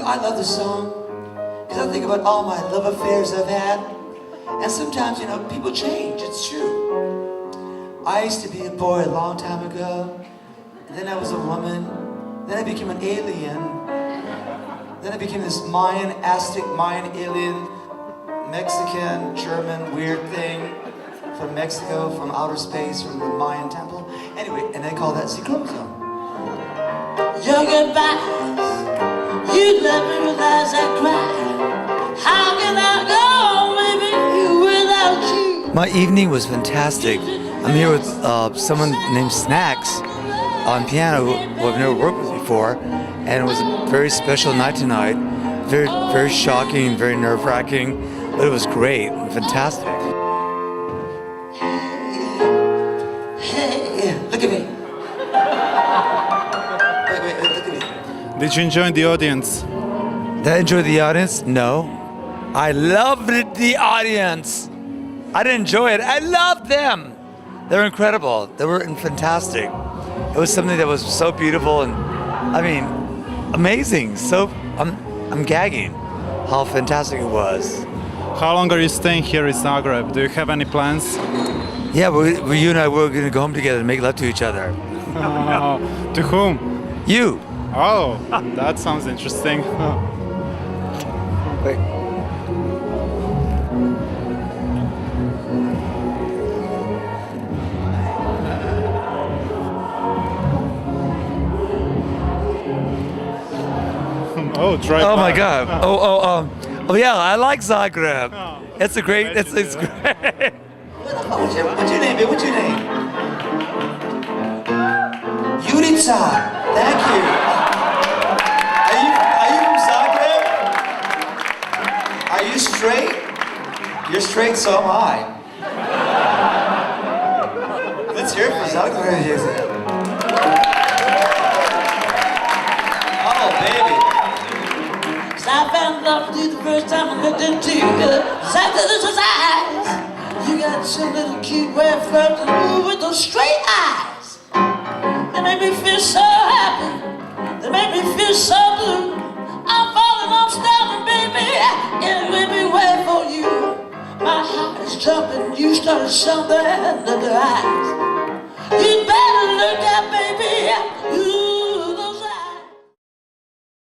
I love this song because I think about all my love affairs I've had. And sometimes, people change, it's true. I used to be a boy a long time ago. And then I was a woman. Then I became an alien. Then I became this Aztec Mayan alien, Mexican, German, weird thing from Mexico, from outer space, from the Mayan temple. Anyway, and they call that Z chromosome. Your goodbyes, you left me with eyes that cry. How can I go, baby, without you? My evening was fantastic. I'm here with someone named Snacks on piano who I've never worked with before, and it was a very special night tonight. Very, very shocking, very nerve-wracking, but it was great and fantastic. Hey, look at me. Wait, look at me. Did you enjoy the audience? Did I enjoy the audience? No. I loved the audience. I didn't enjoy it. I loved them. They were incredible. They were fantastic. It was something that was so beautiful and, amazing. So I'm gagging how fantastic it was. How long are you staying here in Zagreb? Do you have any plans? Yeah, you and I were going to go home together and make love to each other. To whom? You. Oh, that sounds interesting. Wait. Oh, try. Oh my God. Oh yeah, I like Zagreb. It's a great. It's great. What's your name, babe? What's your name? Jurica. Thank you. Are you from Zagreb? Are you straight? You're straight, so am I. Let's hear it for Zagreb. Oh, baby. I found love with you the first time I looked into your Zagreb eyes. You got some little cute way of flirting, ooh, with those straight eyes. They make me feel so happy. They make me feel so blue. I'm falling, I'm standing, baby, and let me wait for you. My heart is jumping, you started something under the eyes.